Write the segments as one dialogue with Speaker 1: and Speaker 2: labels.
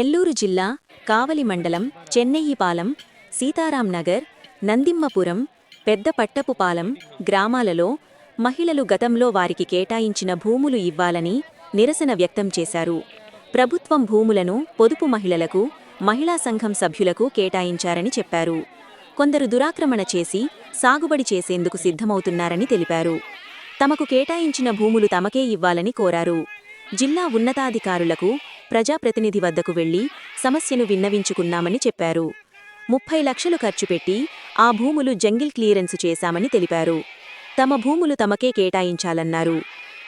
Speaker 1: నెల్లూరు జిల్లా కావలి మండలం చెన్నెయ్యిపాలెం, సీతారాం నగర్, నందిమ్మపురం, పెద్ద పట్టపుపాలెం గ్రామాలలో మహిళలు గతంలో వారికి కేటాయించిన భూములు ఇవ్వాలని నిరసన వ్యక్తం చేశారు. ప్రభుత్వం భూములను పొదుపు మహిళలకు, మహిళా సంఘం సభ్యులకు కేటాయించారని చెప్పారు. కొందరు దురాక్రమణ చేసి సాగుబడి చేసేందుకు సిద్ధమవుతున్నారని తెలిపారు. తమకు కేటాయించిన భూములు తమకే ఇవ్వాలని కోరారు. జిల్లా ఉన్నతాధికారులకు, ప్రజాప్రతినిధి వద్దకు వెళ్లి సమస్యను విన్నవించుకున్నామని చెప్పారు. 30 లక్షలు ఖర్చు పెట్టి ఆ భూములు జంగిల్ క్లియరెన్సు చేశామని తెలిపారు. తమ భూములు తమకే కేటాయించాలన్నారు.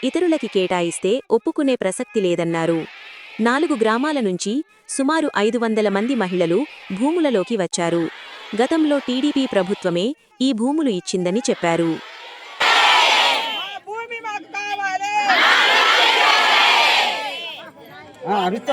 Speaker 1: ఇతరులకి కేటాయిస్తే ఒప్పుకునే ప్రసక్తి లేదన్నారు. 4 గ్రామాల నుంచి సుమారు 500 మంది మహిళలు భూములలోకి వచ్చారు. గతంలో టీడీపీ ప్రభుత్వమే ఈ భూములు ఇచ్చిందని చెప్పారు.
Speaker 2: అంతే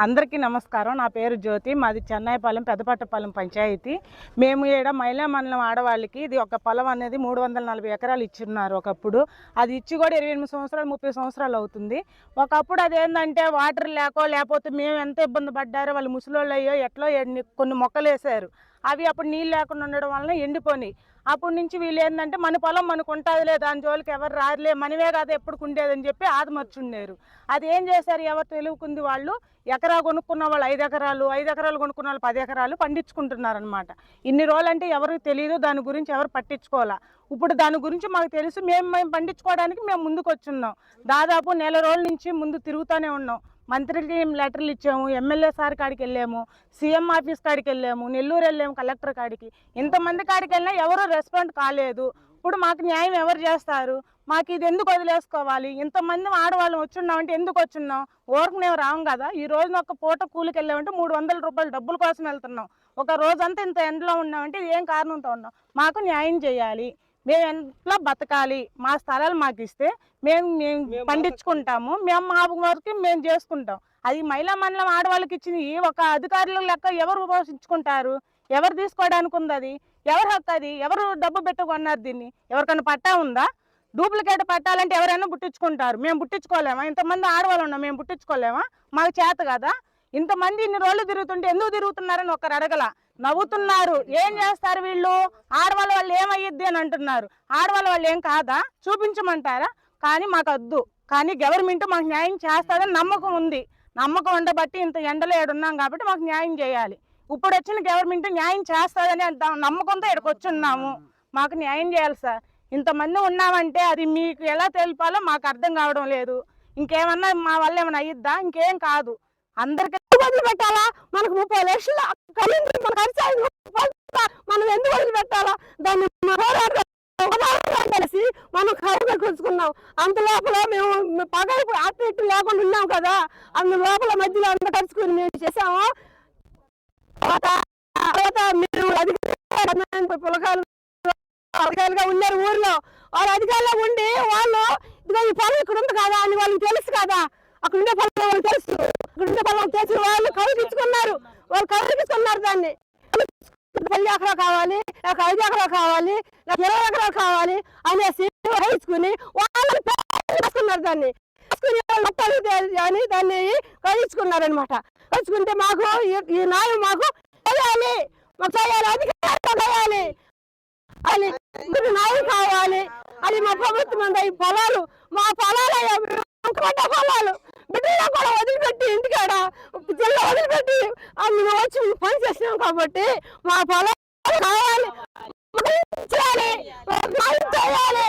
Speaker 3: అందరికీ నమస్కారం. నా పేరు జ్యోతి. మాది చెన్నైపాలెం పెద్దపట్టపాలెం పంచాయతీ. మేము ఈడ మహిళా మండలం ఆడవాళ్ళకి ఇది ఒక పొలం అనేది 340 ఎకరాలు ఇచ్చిన్నారు. ఒకప్పుడు అది ఇచ్చి కూడా 28 సంవత్సరాలు 30 సంవత్సరాలు అవుతుంది. ఒకప్పుడు అదేంటంటే వాటర్ లేకపోతే మేము ఎంత ఇబ్బంది పడ్డారో, వాళ్ళు ముసలోళ్ళు అయ్యో ఎట్లో కొన్ని మొక్కలు వేసారు. అవి అప్పుడు నీళ్ళు లేకుండా ఉండడం వలన ఎండిపోయినాయి. అప్పటి నుంచి వీళ్ళు ఏంటంటే మన పొలం మనకు ఉంటుందిలే, దాని జోలికి ఎవరు రారులే, మనమే కదా ఎప్పుడు ఉండేదని చెప్పి ఆదమర్చుండారు. అది ఏం చేశారు, ఎవరు తెలుగుకుంది వాళ్ళు ఎకరా కొనుక్కున్న వాళ్ళు 5 ఎకరాలు, 5 ఎకరాలు కొనుక్కున్న వాళ్ళు 10 ఎకరాలు పండించుకుంటున్నారనమాట. ఇన్ని రోజులంటే ఎవరికి తెలియదు, దాని గురించి ఎవరు పట్టించుకోవాలా. ఇప్పుడు దాని గురించి మాకు తెలుసు. మేము పండించుకోవడానికి మేము ముందుకు వచ్చున్నాం. దాదాపు నెల రోజుల నుంచి ముందు తిరుగుతూనే ఉన్నాం. మంత్రికి లెటర్లు ఇచ్చాము, ఎమ్మెల్యే సార్ కాడికి వెళ్ళాము, సీఎం ఆఫీస్ కాడికి వెళ్ళాము, నెల్లూరు వెళ్ళాము, కలెక్టర్ కాడికి. ఇంతమంది కాడికి వెళ్ళినా ఎవరూ రెస్పాండ్ కాలేదు. ఇప్పుడు మాకు న్యాయం ఎవరు చేస్తారు? మాకు ఇది ఎందుకు వదిలేసుకోవాలి? ఇంతమంది ఆడవాళ్ళం వచ్చున్నామంటే ఎందుకు వచ్చున్నాం? ఊరికి మేము రాము కదా. ఈ రోజున ఒక పూట కూలికి వెళ్ళామంటే 300 రూపాయలు డబ్బుల కోసం వెళ్తున్నాం. ఒక రోజంతా ఇంత ఎండలో ఉన్నామంటే ఏం కారణంతో ఉన్నాం? మాకు న్యాయం చేయాలి. మేము ఎంట్లో బతకాలి. మా స్థలాలు మాకు ఇస్తే మేము పండించుకుంటాము. మేము మా వరకు మేము చేసుకుంటాం. అది మహిళా మండలం ఆడవాళ్ళకి ఇచ్చింది. ఒక అధికారుల లెక్క ఎవరు పోషించుకుంటారు? ఎవరు తీసుకోవడానికి ఉంది? అది ఎవరి హక్కు? అది ఎవరు డబ్బు పెట్టుకున్నారు? దీన్ని ఎవరికైనా పట్టా ఉందా? డూప్లికేట్ పట్టాలంటే ఎవరైనా పుట్టించుకుంటారు. మేము పుట్టించుకోలేమా? ఇంతమంది ఆడవాళ్ళు ఉన్నాం, మేము పుట్టించుకోలేమా? మాకు చేత కదా. ఇంతమంది ఇన్ని రోజులు తిరుగుతుంటే ఎందుకు తిరుగుతున్నారని ఒకరు అడగల. నవ్వుతున్నారు. ఏం చేస్తారు వీళ్ళు? ఆడవాళ్ళ వాళ్ళు ఏమయ్యిద్ది అని అంటున్నారు. ఆడవాళ్ళ వాళ్ళు ఏం కాదా? చూపించమంటారా? కానీ మాకు వద్దు. కానీ గవర్నమెంట్ మాకు న్యాయం చేస్తుందని నమ్మకం ఉంది. నమ్మకం ఉండబట్టి ఇంత ఎండలో ఏడున్నాం కాబట్టి మాకు న్యాయం చేయాలి. ఇప్పుడు వచ్చిన గవర్నమెంట్ న్యాయం చేస్తుందని నమ్మకంతో ఇక్కడికి వచ్చున్నాము. మాకు న్యాయం చేయాలి సార్. ఇంతమంది ఉన్నామంటే అది మీకు ఎలా తెలిపాలో మాకు అర్థం కావడం లేదు. ఇంకేమన్నా మా వల్ల ఏమైనా అయ్యిద్దా? ఇంకేం కాదు. అందరికీ వదిలి పెట్టాలా? మనకు 30 లక్షలు మనం ఎందుకు వదిలి పెట్టాలా? దాన్ని కలిసి మనం ఖర్చు కూర్చుకున్నాం. అంత లోపల మేము పగలు అటు ఇటు లేకుండా ఉన్నాం కదా. అందు లోపల మధ్యలో అంత ఖర్చుకుని మేము చేసాము. తర్వాత మీరు పులకాలు అధికారులుగా ఉన్నారు ఊర్లో. వాళ్ళు అధికారులుగా ఉండి వాళ్ళు ఇదిగో ఈ పొలం ఇక్కడ ఉంది కదా అని వాళ్ళకి తెలుసు కదా. అక్కడ ఉండే పొలం వాళ్ళకి తెలుసు. అక్కడ ఉండే పొలం తెలిసి వాళ్ళు కౌలుకిచ్చుకున్నారు. దాన్ని 10 ఎకరాలు కావాలి, నాకు 5 ఎకరాలు కావాలి, నాకు 20 ఎకరాలు కావాలి అనేసి వేసుకుని వాళ్ళు వేసుకున్నారు. దాన్ని అని దాన్ని కౌలుకున్నారనమాట. కలుసుకుంటే మాకు ఈ న్యాయం మాకు చేయాలి, మాకు చేయాలి, అధికారులు చేయాలి, అది న్యాయం కావాలి. అది మా ప్రభుత్వం ఈ పొలాలు మా పొలాలు పొలాలు బిడ్డలో కూడా వదిలిపెట్టి ఇంటికాడ జిల్లా వదిలిపెట్టి మేము వచ్చి పని చేసినాం కాబట్టి మా పొలాలు కావాలి, చేయాలి, చేయాలి.